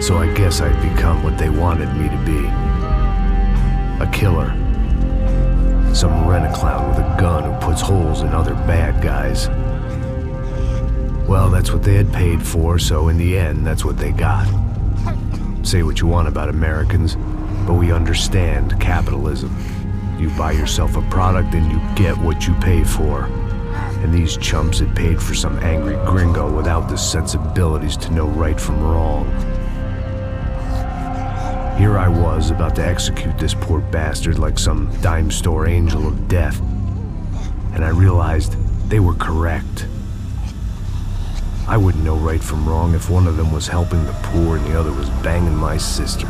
So I guess I'd become what they wanted me to be. A killer. Some rent-a-clown with a gun who puts holes in other bad guys. Well, that's what they had paid for, so in the end, that's what they got. Say what you want about Americans, but we understand capitalism. You buy yourself a product and you get what you pay for. And these chumps had paid for some angry gringo without the sensibilities to know right from wrong. Here I was, about to execute this poor bastard like some dime store angel of death. And I realized they were correct. I wouldn't know right from wrong if one of them was helping the poor and the other was banging my sister.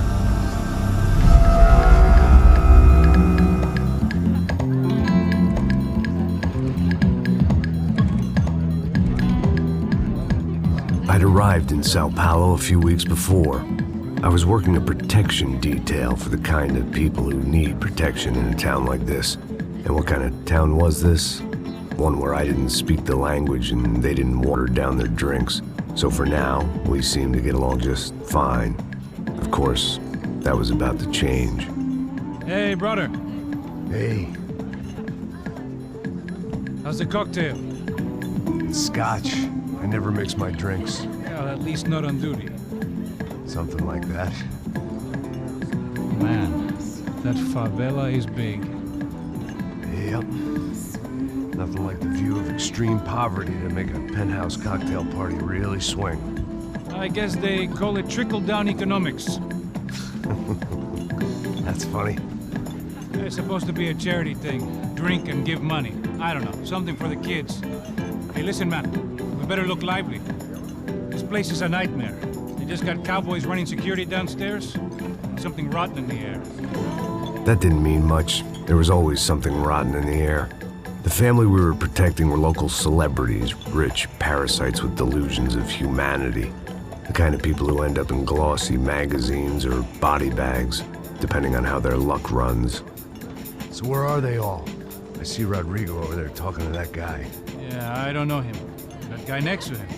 I'd arrived in Sao Paulo a few weeks before. I was working a protection detail for the kind of people who need protection in a town like this. And what kind of town was this? One where I didn't speak the language and they didn't water down their drinks. So for now, we seemed to get along just fine. Of course, that was about to change. Hey, brother. Hey. How's the cocktail? It's scotch. I never mix my drinks. Well, at least not on duty. Something like that. Man, that favela is big. Yep. Nothing like the view of extreme poverty to make a penthouse cocktail party really swing. I guess they call it trickle-down economics. That's funny. It's supposed to be a charity thing. Drink and give money. I don't know, something for the kids. Hey, listen, man. We better look lively. This place is a nightmare. They just got cowboys running security downstairs. Something rotten in the air. That didn't mean much. There was always something rotten in the air. The family we were protecting were local celebrities, rich parasites with delusions of humanity. The kind of people who end up in glossy magazines or body bags, depending on how their luck runs. So where are they all? I see Rodrigo over there talking to that guy. Yeah, I don't know him. That guy next to him,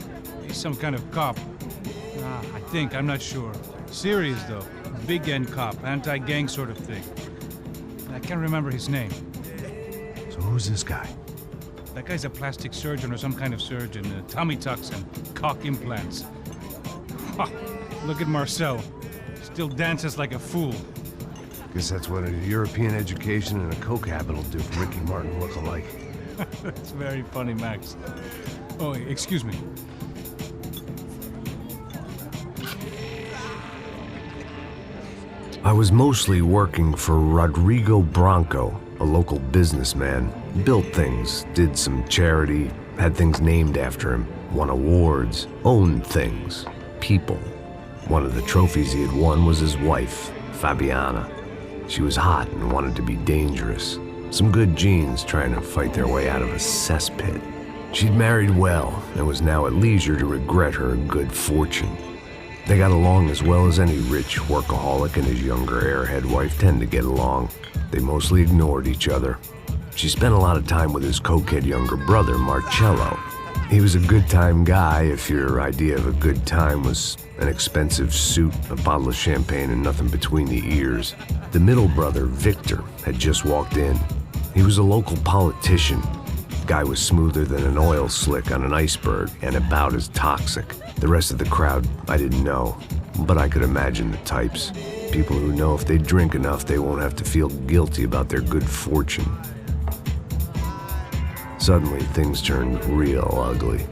he's some kind of cop. I think, I'm not sure. Serious though, big end cop, anti-gang sort of thing. I can't remember his name. So who's this guy? That guy's a plastic surgeon or some kind of surgeon. Tummy tucks and cock implants. Look at Marcel. Still dances like a fool. Guess that's what a European education and a coke habit will do for Ricky Martin look-alike. That's very funny, Max. Oh, excuse me. I was mostly working for Rodrigo Branco, a local businessman. Built things, did some charity, had things named after him, won awards, owned things, people. One of the trophies he had won was his wife, Fabiana. She was hot and wanted to be dangerous. Some good genes trying to fight their way out of a cesspit. She'd married well and was now at leisure to regret her good fortune. They got along as well as any rich workaholic and his younger airhead wife tend to get along. They mostly ignored each other. She spent a lot of time with his cokehead younger brother, Marcello. He was a good-time guy if your idea of a good time was an expensive suit, a bottle of champagne, and nothing between the ears. The middle brother, Victor, had just walked in. He was a local politician. Guy was smoother than an oil slick on an iceberg and about as toxic. The rest of the crowd, I didn't know, but I could imagine the types. People who know if they drink enough, they won't have to feel guilty about their good fortune. Suddenly, things turned real ugly.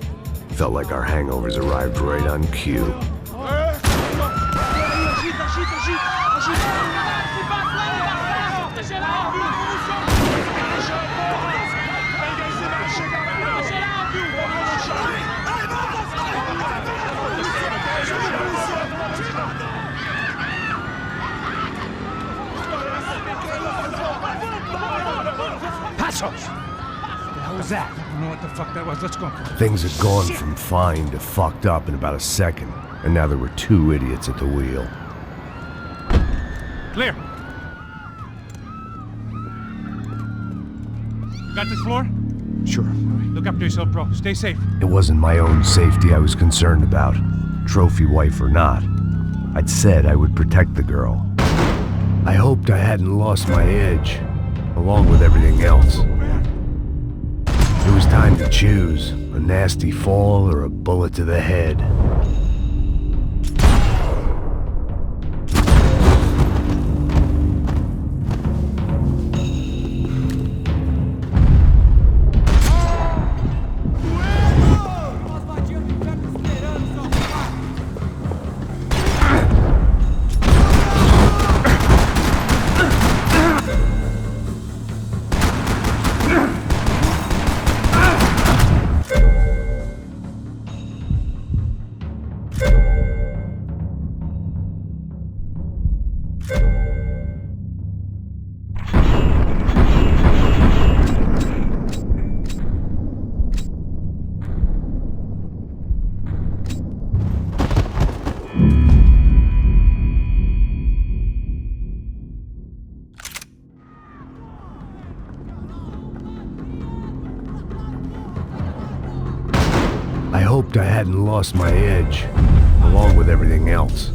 Felt like our hangovers arrived right on cue. Passos! What was that? I don't know what the fuck that was. Let's go. Things had gone from fine to fucked up in about a second, and now there were two idiots at the wheel. Clear. Got this floor? Sure. All right, look after yourself, bro. Stay safe. It wasn't my own safety I was concerned about, trophy wife or not. I'd said I would protect the girl. I hoped I hadn't lost my edge, along with everything else. It was time to choose, a nasty fall or a bullet to the head. I hoped I hadn't lost my edge, along with everything else.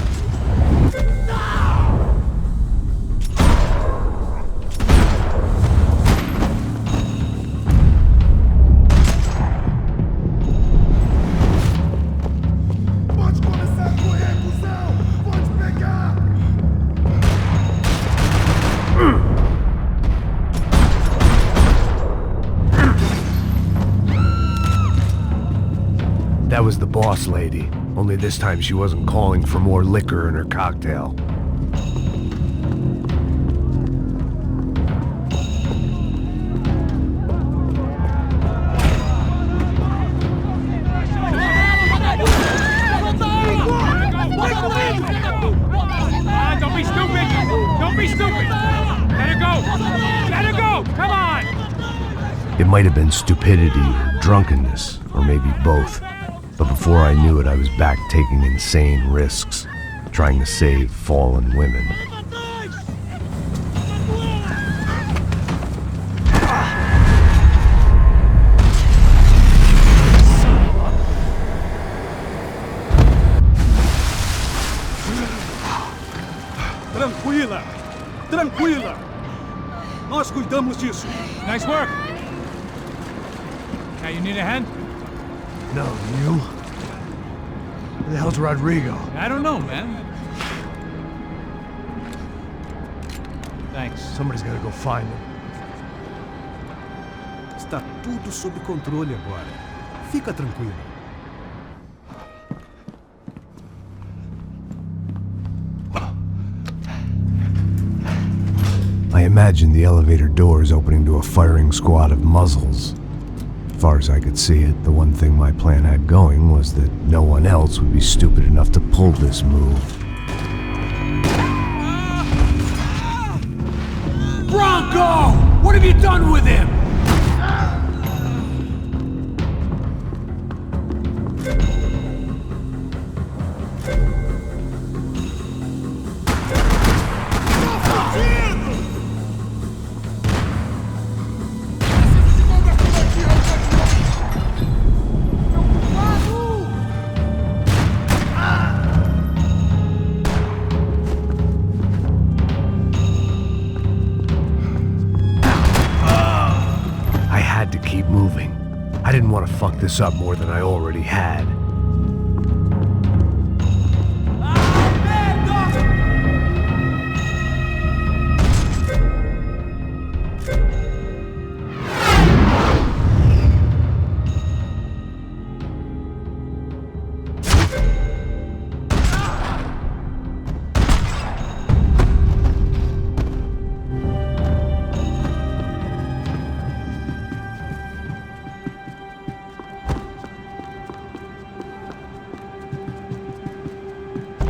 That was the boss lady, only this time she wasn't calling for more liquor in her cocktail. Don't be stupid! Don't be stupid! Let her go! Let her go! Come on! It might have been stupidity or drunkenness, or maybe both. But before I knew it, I was back taking insane risks, trying to save fallen women. Tranquila! Tranquila! Nós cuidamos disso. Nice work! Now you need a hand? No, you? Where the hell's Rodrigo? I don't know, man. Thanks. Somebody's gotta go find him. Está tudo sob controle agora. Fica tranquilo. I imagined the elevator doors opening to a firing squad of muzzles. As far as I could see it, the one thing my plan had going was that no one else would be stupid enough to pull this move. Bronco! What have you done with him? Keep moving. I didn't want to fuck this up more than I already had.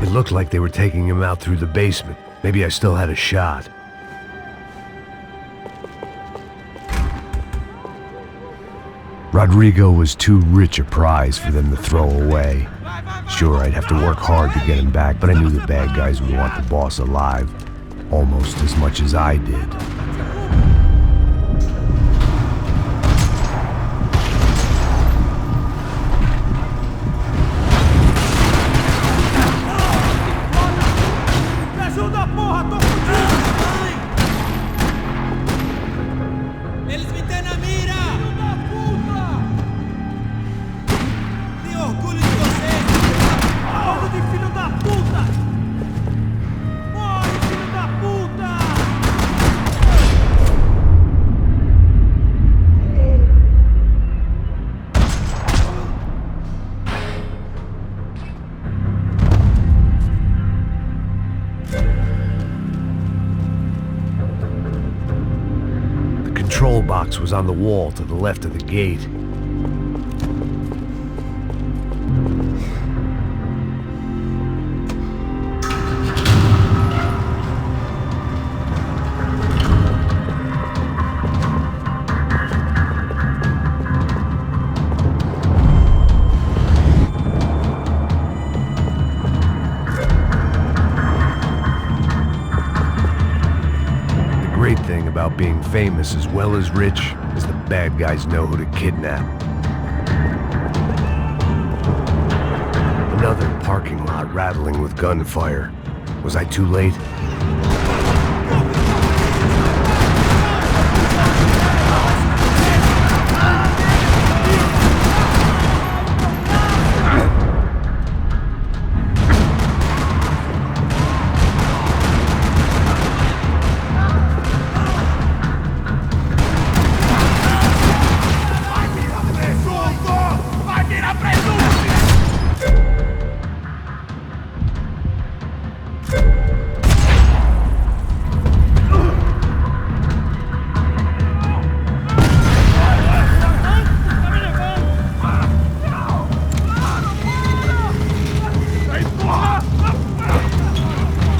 It looked like they were taking him out through the basement. Maybe I still had a shot. Rodrigo was too rich a prize for them to throw away. Sure, I'd have to work hard to get him back, but I knew the bad guys would want the boss alive, almost as much as I did. was on the wall to the left of the gate. The great thing about being famous as well as rich is the bad guys know who to kidnap. Another parking lot rattling with gunfire. Was I too late?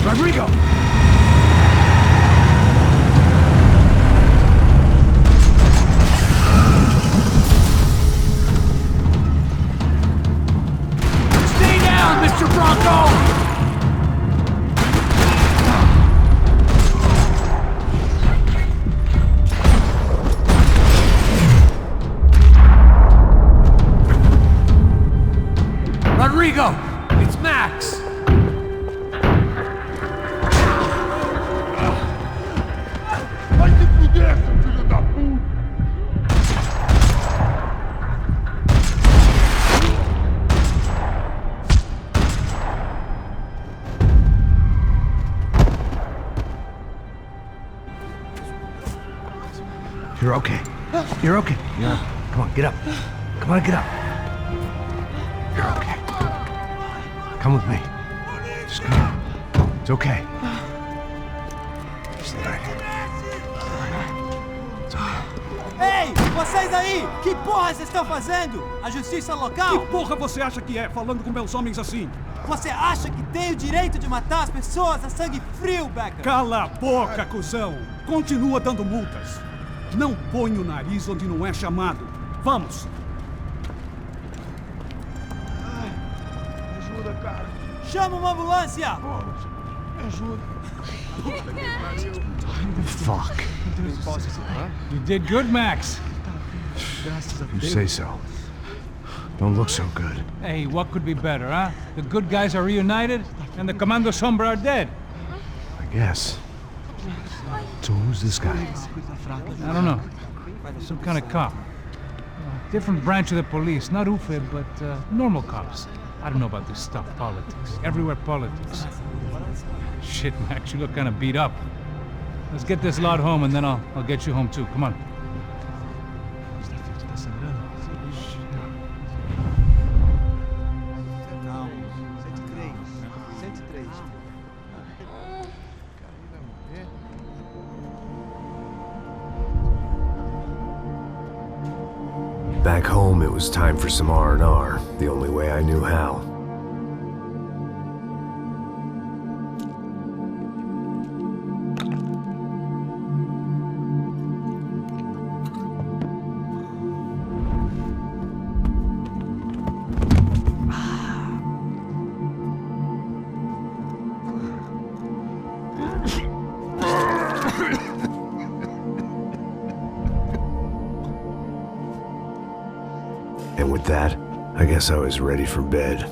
Rodrigo! Stay down, Mr. Bronco! Rodrigo! It's Max! You're okay. You're okay. Yeah. Come on, get up. Come on, get up. You're okay. Come with me. Just come. It's okay. Stay right here. It's okay. Ei, vocês aí! Que porra vocês estão fazendo? A justiça local? Que porra você acha que é, falando com meus homens assim? Você acha que tem o direito de matar as pessoas a sangue frio, Becker? Cala a boca, cuzão! Continua dando multas. Não põe o nariz onde não é chamado. Vamos! Ajuda, cara. Chama uma ambulância! Me ajuda. Fuck. You did good, Max. You say so. Don't look so good. Hey, what could be better, huh? The good guys are reunited, and the Commando Sombra are dead. I guess. So who's this guy? I don't know. Some kind of cop. Different branch of the police. Not UFE, but normal cops. I don't know about this stuff, politics. Everywhere politics. Shit, Max, you look kind of beat up. Let's get this lot home, and then I'll get you home too. Come on. Back home, it was time for some R&R, the only way I knew how. And with that, I guess I was ready for bed.